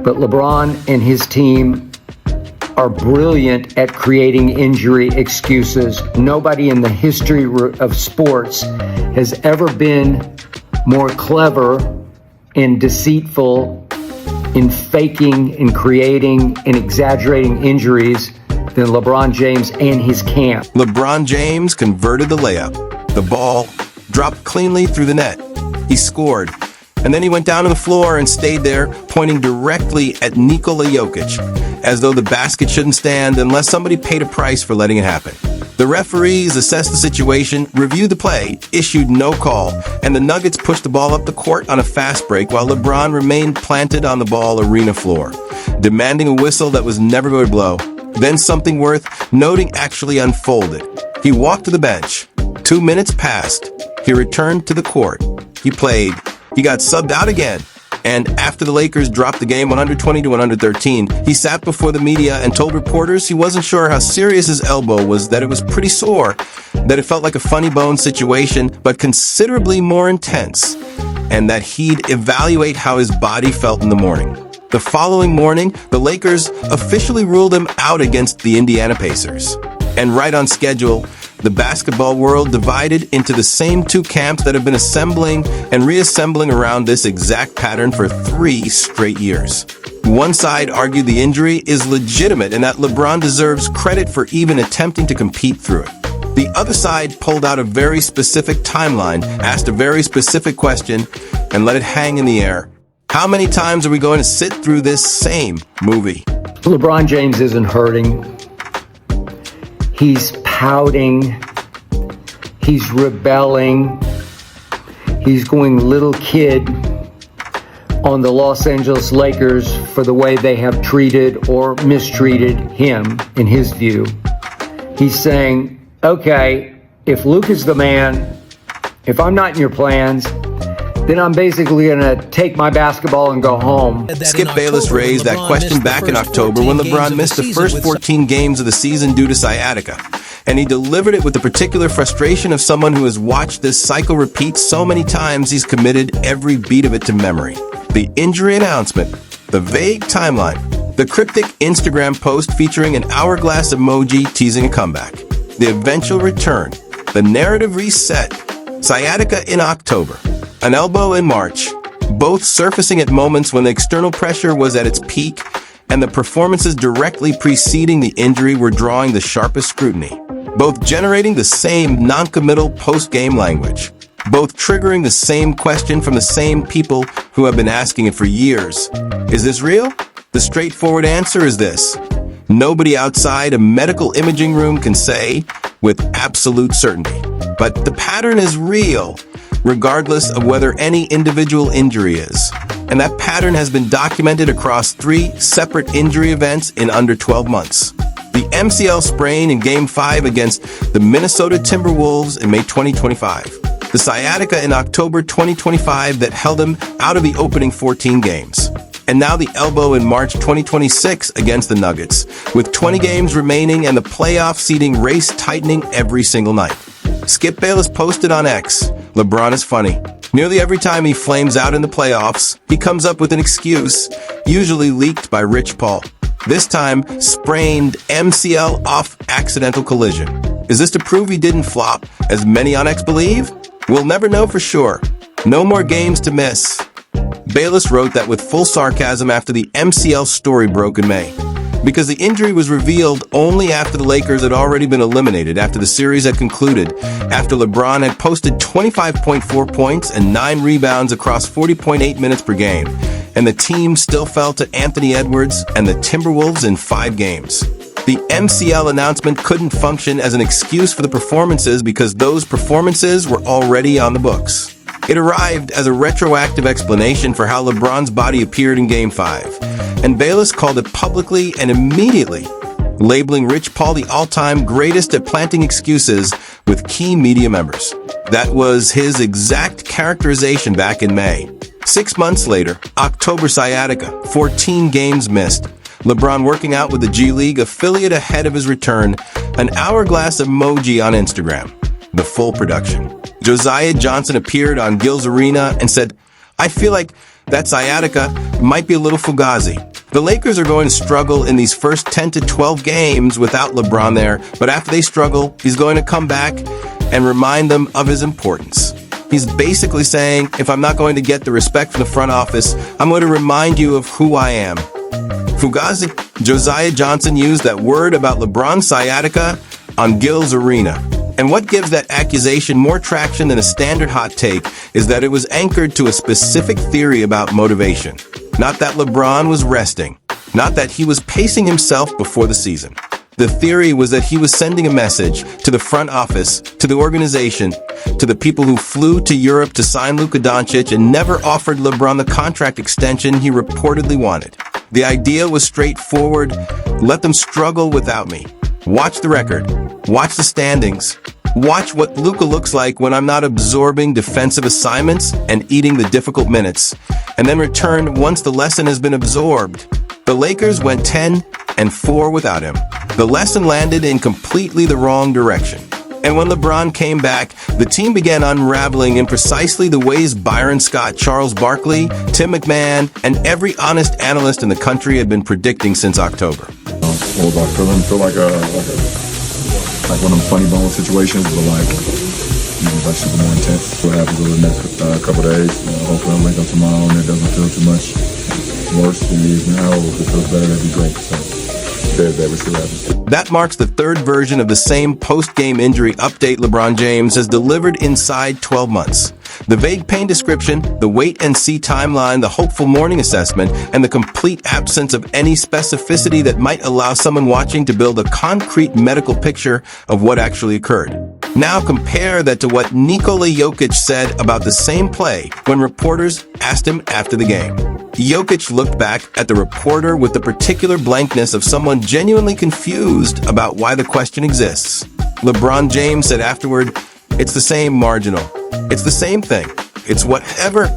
but LeBron and his team are brilliant at creating injury excuses. Nobody in the history of sports has ever been more clever and deceitful in faking and creating and exaggerating injuries than LeBron James and his camp. LeBron James converted the layup. The ball dropped cleanly through the net. He scored. And then he went down to the floor and stayed there, pointing directly at Nikola Jokic, as though the basket shouldn't stand unless somebody paid a price for letting it happen. The referees assessed the situation, reviewed the play, issued no call, and the Nuggets pushed the ball up the court on a fast break while LeBron remained planted on the ball arena floor, demanding a whistle that was never going to blow. Then something worth noting actually unfolded. He walked to the bench. 2 minutes passed. He returned to the court. He played. He got subbed out again. And after the Lakers dropped the game 120 to 113, he sat before the media and told reporters he wasn't sure how serious his elbow was, that it was pretty sore, that it felt like a funny bone situation, but considerably more intense, and that he'd evaluate how his body felt in the morning. The following morning, the Lakers officially ruled him out against the Indiana Pacers. And right on schedule, the basketball world divided into the same two camps that have been assembling and reassembling around this exact pattern for 3 straight years. One side argued the injury is legitimate and that LeBron deserves credit for even attempting to compete through it. The other side pulled out a very specific timeline, asked a very specific question, and let it hang in the air. How many times are we going to sit through this same movie? LeBron James isn't hurting. He's pouting. He's rebelling. He's going little kid on the Los Angeles Lakers for the way they have treated or mistreated him, in his view. He's saying, okay, if Luke is the man, if I'm not in your plans, then I'm basically going to take my basketball and go home. Skip Bayless raised that question back in October when LeBron missed the first 14 games of the season due to sciatica. And he delivered it with the particular frustration of someone who has watched this cycle repeat so many times he's committed every beat of it to memory. The injury announcement, the vague timeline, the cryptic Instagram post featuring an hourglass emoji teasing a comeback, the eventual return, the narrative reset, sciatica in October, an elbow in March, both surfacing at moments when the external pressure was at its peak and the performances directly preceding the injury were drawing the sharpest scrutiny, both generating the same non-committal post-game language, both triggering the same question from the same people who have been asking it for years. Is this real? The straightforward answer is this. Nobody outside a medical imaging room can say with absolute certainty. But the pattern is real, regardless of whether any individual injury is. And that pattern has been documented across 3 separate injury events in under 12 months. The MCL sprain in Game 5 against the Minnesota Timberwolves in May 2025. The sciatica in October 2025 that held him out of the opening 14 games. And now the elbow in March 2026 against the Nuggets, with 20 games remaining and the playoff seeding race tightening every single night. Skip Bayless posted on X, LeBron is funny. Nearly every time he flames out in the playoffs, he comes up with an excuse, usually leaked by Rich Paul. This time, sprained MCL off accidental collision. Is this to prove he didn't flop, as many on X believe? We'll never know for sure. No more games to miss. Bayless wrote that with full sarcasm after the MCL story broke in May, because the injury was revealed only after the Lakers had already been eliminated, after the series had concluded, after LeBron had posted 25.4 points and 9 rebounds across 40.8 minutes per game, and the team still fell to Anthony Edwards and the Timberwolves in 5 games. The MCL announcement couldn't function as an excuse for the performances because those performances were already on the books. It arrived as a retroactive explanation for how LeBron's body appeared in Game 5, and Bayless called it publicly and immediately, labeling Rich Paul the all-time greatest at planting excuses with key media members. That was his exact characterization back in May. 6 months later, October sciatica, 14 games missed, LeBron working out with the G League affiliate ahead of his return, an hourglass emoji on Instagram, the full production. Josiah Johnson appeared on Gil's Arena and said, I feel like That sciatica might be a little fugazi. The Lakers are going to struggle in these first 10 to 12 games without LeBron there, but after they struggle, he's going to come back and remind them of his importance. He's basically saying, if I'm not going to get the respect from the front office, I'm going to remind you of who I am. Fugazi. Josiah Johnson used that word about LeBron's sciatica on Gil's Arena. And what gives that accusation more traction than a standard hot take is that it was anchored to a specific theory about motivation. Not that LeBron was resting. Not that he was pacing himself before the season. The theory was that he was sending a message to the front office, to the organization, to the people who flew to Europe to sign Luka Doncic and never offered LeBron the contract extension he reportedly wanted. The idea was straightforward. Let them struggle without me. Watch the record. Watch the standings. Watch what Luka looks like when I'm not absorbing defensive assignments and eating the difficult minutes, and then return once the lesson has been absorbed. The Lakers went 10-4 without him. The lesson landed in completely the wrong direction. And when LeBron came back, the team began unraveling in precisely the ways Byron Scott, Charles Barkley, Tim McMahon, and every honest analyst in the country had been predicting since October. What was I feeling? Feel like one of them funny bone situations, but like super more intense. What happens over the next couple of days? Hopefully I'll wake up tomorrow and it doesn't feel too much worse than it is now. If it feels better, that'd be great. So we'll see what happens. That marks the third version of the same post-game injury update LeBron James has delivered inside 12 months. The vague pain description, the wait-and-see timeline, the hopeful morning assessment, and the complete absence of any specificity that might allow someone watching to build a concrete medical picture of what actually occurred. Now compare that to what Nikola Jokic said about the same play when reporters asked him after the game. Jokic looked back at the reporter with the particular blankness of someone genuinely confused about why the question exists. LeBron James said afterward, "It's the same, marginal. It's the same thing. It's whatever."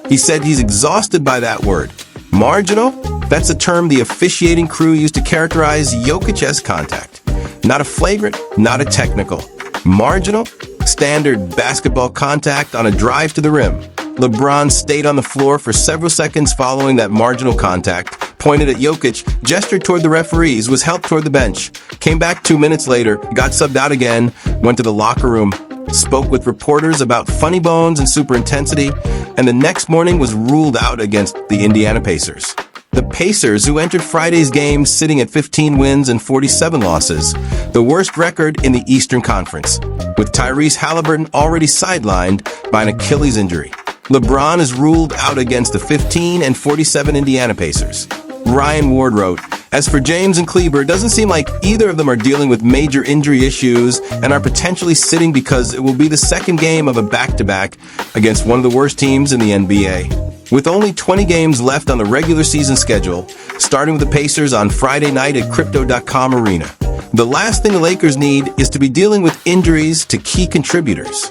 He said he's exhausted by that word. Marginal? That's a term the officiating crew used to characterize Jokic's contact. Not a flagrant, not a technical. Marginal? Standard basketball contact on a drive to the rim. LeBron stayed on the floor for several seconds following that marginal contact, pointed at Jokic, gestured toward the referees, was helped toward the bench, came back 2 minutes later, got subbed out again, went to the locker room, spoke with reporters about funny bones and super intensity, and the next morning was ruled out against the Indiana Pacers. The Pacers, who entered Friday's game sitting at 15 wins and 47 losses, the worst record in the Eastern Conference, with Tyrese Halliburton already sidelined by an Achilles injury. LeBron is ruled out against the 15-47 Indiana Pacers. Ryan Ward wrote, "As for James and Kleber, it doesn't seem like either of them are dealing with major injury issues and are potentially sitting because it will be the second game of a back-to-back against one of the worst teams in the NBA. With only 20 games left on the regular season schedule, starting with the Pacers on Friday night at Crypto.com Arena, the last thing the Lakers need is to be dealing with injuries to key contributors."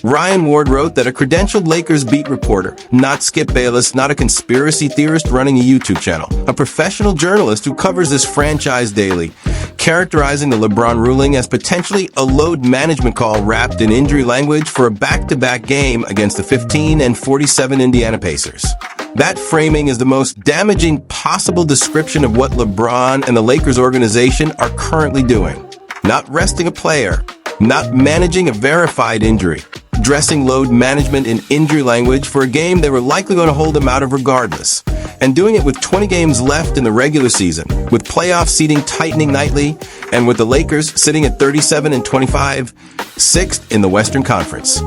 Ryan Ward wrote that a credentialed Lakers beat reporter, not Skip Bayless, not a conspiracy theorist running a YouTube channel, a professional journalist who covers this franchise daily, characterizing the LeBron ruling as potentially a load management call wrapped in injury language for a back-to-back game against the 15-47 Indiana Pacers. That framing is the most damaging possible description of what LeBron and the Lakers organization are currently doing. Not resting a player, not managing a verified injury, dressing load management in injury language for a game they were likely going to hold him out of regardless, and doing it with 20 games left in the regular season, with playoff seeding tightening nightly, and with the Lakers sitting at 37-25, sixth in the Western Conference.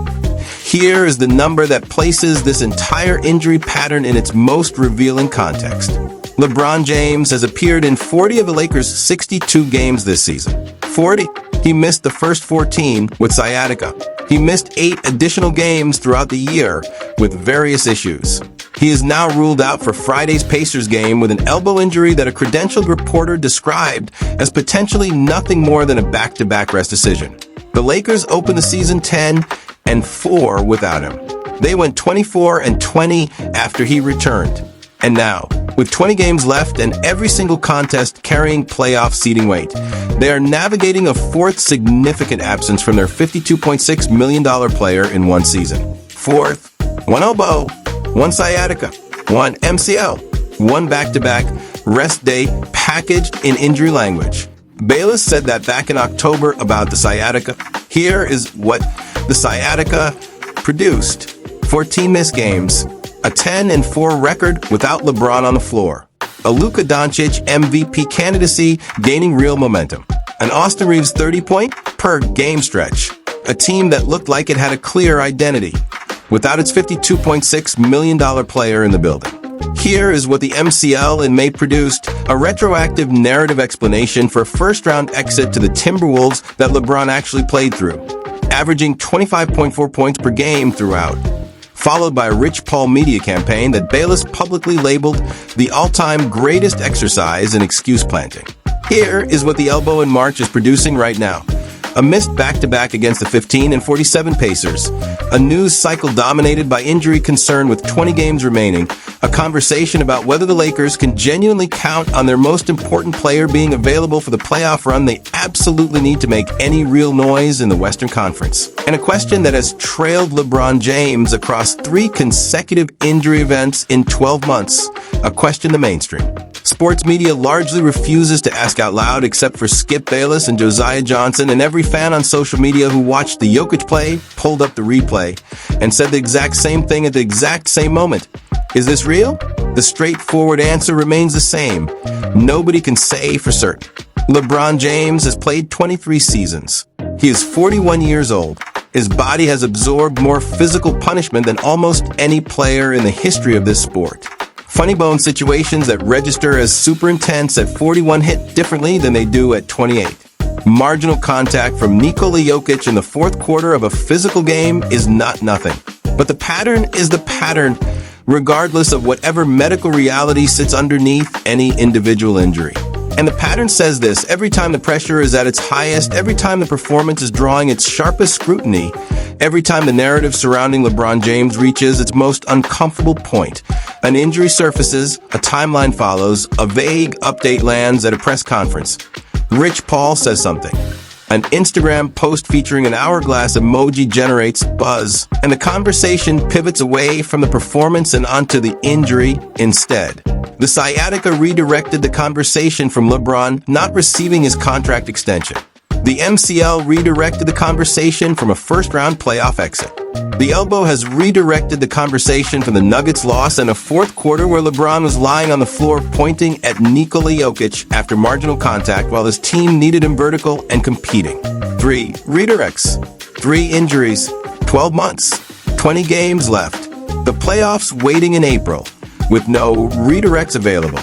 Here is the number that places this entire injury pattern in its most revealing context. LeBron James has appeared in 40 of the Lakers' 62 games this season. 40. He missed the first 14 with sciatica. He missed 8 additional games throughout the year with various issues. He is now ruled out for Friday's Pacers game with an elbow injury that a credentialed reporter described as potentially nothing more than a back-to-back rest decision. The Lakers opened the season 10-4 without him. They went 24-20 after he returned. And now, with 20 games left and every single contest carrying playoff seeding weight, they are navigating a fourth significant absence from their $52.6 million player in one season. Fourth, one elbow, one sciatica. 1. MCL. 1 back-to-back rest day packaged in injury language. Bayless said that back in October about the sciatica. Here is what the sciatica produced. 14 missed games, a 10-4 record without LeBron on the floor, a Luka Doncic MVP candidacy gaining real momentum, an Austin Reeves 30-point per game stretch, a team that looked like it had a clear identity, without its $52.6 million player in the building. Here is what the MCL in May produced, a retroactive narrative explanation for a first-round exit to the Timberwolves that LeBron actually played through, averaging 25.4 points per game throughout, followed by a Rich Paul media campaign that Bayless publicly labeled the all-time greatest exercise in excuse planting. Here is what the elbow in March is producing right now. A missed back-to-back against the 15 and 47 Pacers, a news cycle dominated by injury concern with 20 games remaining, a conversation about whether the Lakers can genuinely count on their most important player being available for the playoff run they absolutely need to make any real noise in the Western Conference, and a question that has trailed LeBron James across 3 consecutive injury events in 12 months, a question the mainstream sports media largely refuses to ask out loud except for Skip Bayless and Josiah Johnson, and every fan on social media who watched the Jokic play pulled up the replay and said the exact same thing at the exact same moment. Is this real? The straightforward answer remains the same. Nobody can say for certain. LeBron James has played 23 seasons. He is 41 years old. His body has absorbed more physical punishment than almost any player in the history of this sport. Funny bone situations that register as super intense at 41 hit differently than they do at 28. Marginal contact from Nikola Jokic in the fourth quarter of a physical game is not nothing. But the pattern is the pattern, regardless of whatever medical reality sits underneath any individual injury. And the pattern says this: every time the pressure is at its highest, every time the performance is drawing its sharpest scrutiny, every time the narrative surrounding LeBron James reaches its most uncomfortable point, an injury surfaces, a timeline follows, a vague update lands at a press conference. Rich Paul says something. An Instagram post featuring an hourglass emoji generates buzz, and the conversation pivots away from the performance and onto the injury instead. The sciatica redirected the conversation from LeBron not receiving his contract extension. The MCL redirected the conversation from a first-round playoff exit. The elbow has redirected the conversation from the Nuggets' loss in a fourth quarter where LeBron was lying on the floor pointing at Nikola Jokic after marginal contact while his team needed him vertical and competing. 3 redirects, 3 injuries, 12 months, 20 games left. The playoffs waiting in April with no redirects available.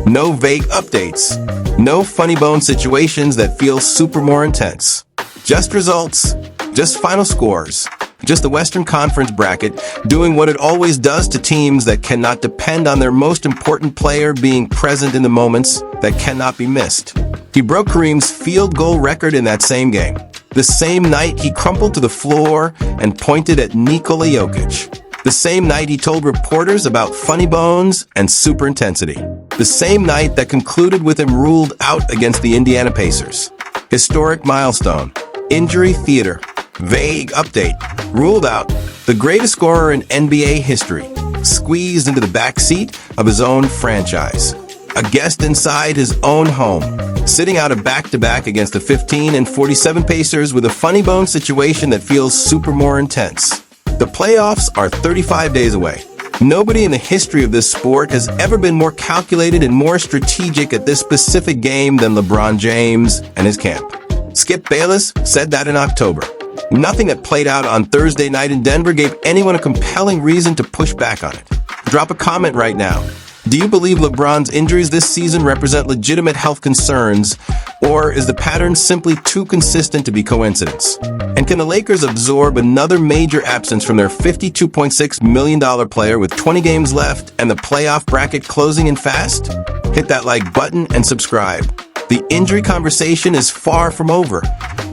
No vague updates. No funny bone situations that feel super more intense. Just results. Just final scores. Just the Western Conference bracket doing what it always does to teams that cannot depend on their most important player being present in the moments that cannot be missed. He broke Kareem's field goal record in that same game. The same night he crumpled to the floor and pointed at Nikola Jokic. The same night he told reporters about funny bones and super intensity. The same night that concluded with him ruled out against the Indiana Pacers. Historic milestone. Injury theater. Vague update. Ruled out. The greatest scorer in NBA history. Squeezed into the backseat of his own franchise. A guest inside his own home. Sitting out a back-to-back against the 15 and 47 Pacers with a funny bone situation that feels super more intense. The playoffs are 35 days away. Nobody in the history of this sport has ever been more calculated and more strategic at this specific game than LeBron James and his camp. Skip Bayless said that in October. Nothing that played out on Thursday night in Denver gave anyone a compelling reason to push back on it. Drop a comment right now. Do you believe LeBron's injuries this season represent legitimate health concerns, or is the pattern simply too consistent to be coincidence? And can the Lakers absorb another major absence from their $52.6 million player with 20 games left and the playoff bracket closing in fast? Hit that like button and subscribe. The injury conversation is far from over,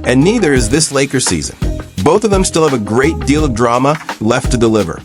and neither is this Lakers season. Both of them still have a great deal of drama left to deliver.